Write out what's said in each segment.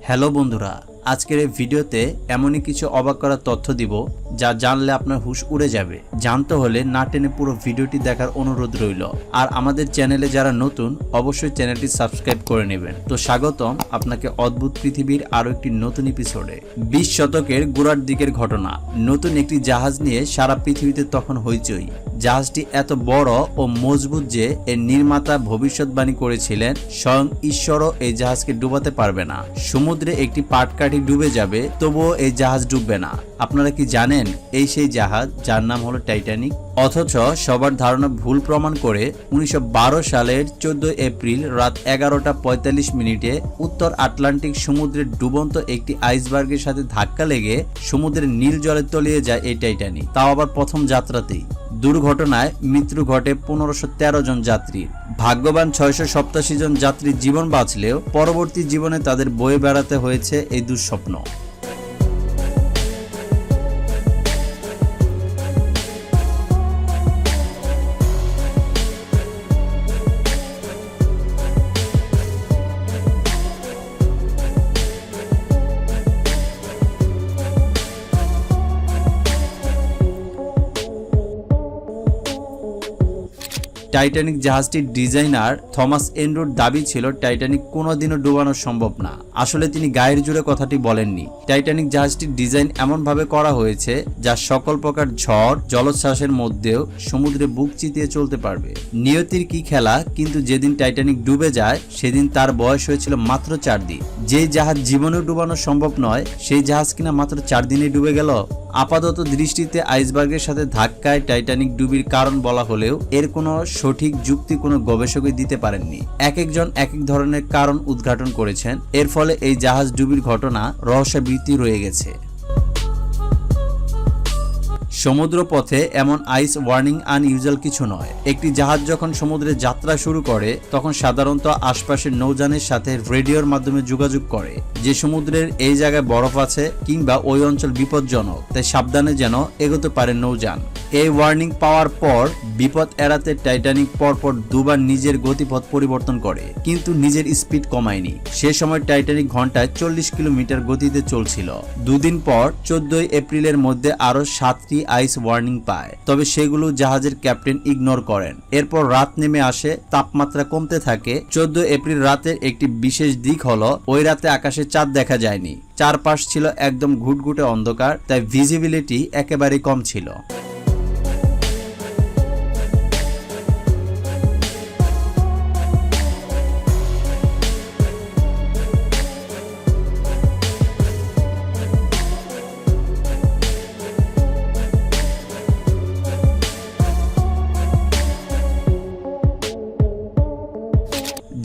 Hello বন্ধুরা, আজকের এই ভিডিওতে এমনই কিছু অবাক করা তথ্য দিব যা জানলে আপনার হুঁশ উড়ে যাবে। জানতে হলে না টেনে পুরো ভিডিওটি দেখার অনুরোধ রইল। আর আমাদের চ্যানেলে যারা নতুন অবশ্যই চ্যানেলটি সাবস্ক্রাইব করে নেবেন। তো স্বাগতম আপনাকে অদ্ভুত পৃথিবীর আরো একটি নতুন এপিসোডে। 20 শতকের গোড়ার দিকের ঘটনা। নতুন একটি জাহাজ নিয়ে সারা পৃথিবীতে তখন হইচই। জাহাজটি এত বড় ও মজবুত যে এর নির্মাতা ভবিষ্যৎবাণী করেছিলেন স্বয়ং ঈশ্বরও এই জাহাজকে ডুবাতে পারবে না। সমুদ্রে একটি পাটকাঠি ডুবে যাবে, তবুও এই জাহাজ ডুববে না। আপনারা কি জানেন এই সেই জাহাজ যার নাম হলো টাইটানিক? অথচ সবার ধারণা ভুল প্রমাণ করে 1912 সালের 14 এপ্রিল রাত 11:45 উত্তর আটলান্টিক সমুদ্রের ডুবন্ত একটি আইসবার্গের সাথে ধাক্কা লেগে সমুদ্রের নীল জলে তলিয়ে যায় এই টাইটানিক, তাও আবার প্রথম যাত্রাতেই। দুর্ঘটনায় মৃত্যু ঘটে 1513 জন যাত্রীর। ভাগ্যবান 687 জন যাত্রীর জীবন বাঁচলেও পরবর্তী জীবনে তাদের বয়ে বেড়াতে হয়েছে এই দুঃস্বপ্ন। টাইটানিক জাহাজটির ডিজাইনার থমাস এনরুর দাবি ছিল টাইটানিক কোনোদিনও ডুবানো সম্ভব না। আসলে তিনি গায়ের জোরে কথাটি বলেননি। টাইটানিক জাহাজটির ডিজাইন এমনভাবে করা হয়েছে যা সকল প্রকার ঝড় জলোচ্ছ্বাসের মধ্যেও সমুদ্রে বুক চিতিয়ে চলতে পারবে। নিয়তির কি খেলা, কিন্তু যেদিন টাইটানিক ডুবে যায় সেদিন তার বয়স হয়েছিল মাত্র 4 দিন। যেই জাহাজ জীবনেও ডুবানো সম্ভব নয় সেই জাহাজ কিনা মাত্র 4 দিনে ডুবে গেল। আপাতত দৃষ্টিতে আইসবার্গের সাথে ধাক্কায় টাইটানিক ডুবির কারণ বলা হলেও এর কোনো সঠিক যুক্তি কোনো গবেষকই দিতে পারেননি। এক একজন এক এক ধরনের কারণ উদ্ঘাটন করেছেন। এর ফলে এই জাহাজ ডুবির ঘটনা রহস্যাবৃত্তি রয়ে গেছে। সমুদ্র পথে এমন আইস ওয়ার্নিং আনইউজুয়াল কিছু নয়। একটি জাহাজ যখন সমুদ্রে যাত্রা শুরু করে তখন সাধারণত আশপাশের নৌযানের সাথে রেডিওর মাধ্যমে যোগাযোগ করে যে সমুদ্রের এই জায়গায় বরফ আছে কিংবা ওই অঞ্চল বিপজ্জনক, তাই সাবধানে যেন এগোতে পারে নৌযান। এই ওয়ার্নিং পাওয়ার পর বিপদ এড়াতে টাইটানিক পরপর দুবার নিজের গতিপথ পরিবর্তন করে, কিন্তু নিজের স্পিড কমায়নি। সে সময় টাইটানিক ঘন্টায় 40 কিলোমিটার গতিতে চলছিল। দুদিন পর 14 এপ্রিলের মধ্যে আরো 7টি আইস ওয়ার্নিং পায়, তবে সেগুলো জাহাজের ক্যাপ্টেন ইগনোর করেন। এরপর রাত নেমে আসে, তাপমাত্রা কমতে থাকে। 14 এপ্রিল রাতের একটি বিশেষ দিক হলো ওই রাতে আকাশে চাঁদ দেখা যায়নি। চারপাশ ছিল একদম ঘুটঘুটে অন্ধকার, তাই ভিজিবিলিটি একেবারেই কম ছিল।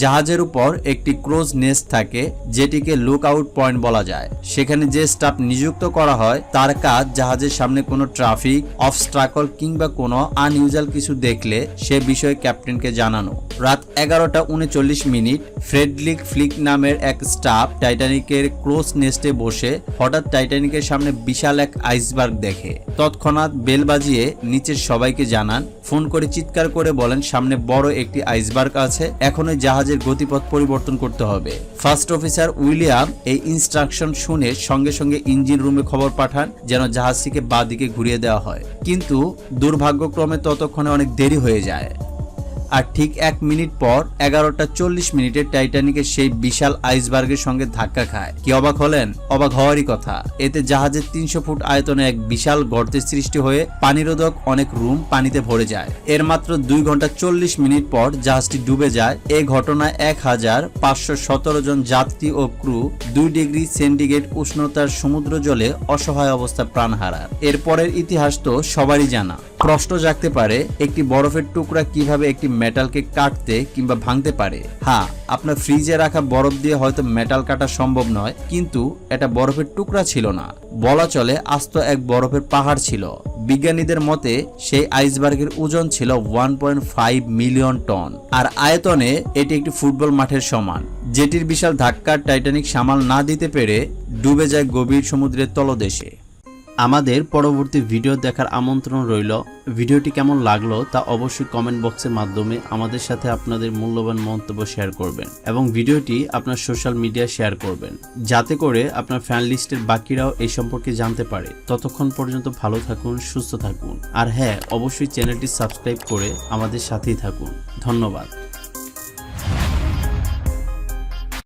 জাহাজের উপর একটি ক্রুজ নেস্ট থাকে, যেটিকে লুক আউট পয়েন্ট বলা যায়। সেখানে যে স্টাফ নিযুক্ত করা হয় তার কাজ জাহাজের সামনে কোনো ট্রাফিক অবস্ট্রাকল কিংবা কোনো আনইউজুয়াল কিছু দেখলে সে বিষয়ে ক্যাপ্টেনকে জানানো। রাত 11:39 ফ্রেডরিক ফ্লিক নামের এক স্টাফ টাইটানিকের ক্রুজ নেস্টে বসে হঠাৎ টাইটানিকের সামনে বিশাল এক আইসবার্গ দেখে। তৎক্ষণাৎ বেল বাজিয়ে নিচের সবাইকে জানান, ফোন করে চিৎকার করে বলেন সামনে বড় একটি আইসবার্গ আছে, এখনই জাহাজের গতিপথ পরিবর্তন করতে হবে। ফার্স্ট অফিসার উইলিয়াম এই ইনস্ট্রাকশন শুনে সঙ্গে সঙ্গে ইঞ্জিন রুমে খবর পাঠান যেন জাহাজটিকে বাঁ দিকে ঘুরিয়ে দেওয়া হয়, কিন্তু দুর্ভাগ্যক্রমে ততক্ষণে অনেক দেরি হয়ে যায়। আর ঠিক 1 মিনিট পর 11:40 টাইটানিকের সেই বিশাল আইসবার্গের সঙ্গে ধাক্কা খায়। কি অবাক হলেন? অবাক হওয়ারই কথা। এতে জাহাজের 300 ফুট আয়তনে এক বিশাল গর্তের সৃষ্টি হয়ে পানিরোধক অনেক রুম পানিতে ভরে যায়। এর মাত্র 2 ঘন্টা 40 মিনিট পর জাহাজটি ডুবে যায়। এই ঘটনায় 1517 জন যাত্রী ও ক্রু 2 ডিগ্রি সেন্টিগ্রেড উষ্ণতার সমুদ্র জলে অসহায় অবস্থা প্রাণ হারায়। এরপরের ইতিহাস তো সবারই জানা। প্রশ্ন জাগতে পারে, একটি বরফের টুকরা কিভাবে একটি মেটালকে কাটতে কিংবা ভাঙতে পারে? হ্যাঁ, আপনার ফ্রিজে রাখা বরফ দিয়ে হয়তো মেটাল কাটা সম্ভব নয়, কিন্তু এটা বরফের টুকরা ছিল না, বলা চলে আস্ত এক বরফের পাহাড় ছিল। বিজ্ঞানীদের মতে সেই আইসবার্গের ওজন ছিল 1.5 মিলিয়ন টন, আর আয়তনে এটি একটি ফুটবল মাঠের সমান। যেটির বিশাল ধাক্কা টাইটানিক সামাল না দিতে পেরে ডুবে যায় গভীর সমুদ্রের তলদেশে। আমাদের পরবর্তী ভিডিও দেখার আমন্ত্রণ রইল। ভিডিওটি কেমন লাগলো তা অবশ্যই কমেন্ট বক্সের মাধ্যমে আমাদের সাথে আপনাদের মূল্যবান মন্তব্য শেয়ার করবেন এবং ভিডিওটি আপনার সোশ্যাল মিডিয়ায় শেয়ার করবেন, যাতে করে আপনার ফ্যান লিস্টের বাকিরাও এই সম্পর্কে জানতে পারে। ততক্ষণ পর্যন্ত ভালো থাকুন, সুস্থ থাকুন, আর হ্যাঁ, অবশ্যই চ্যানেলটি সাবস্ক্রাইব করে আমাদের সাথেই থাকুন। ধন্যবাদ।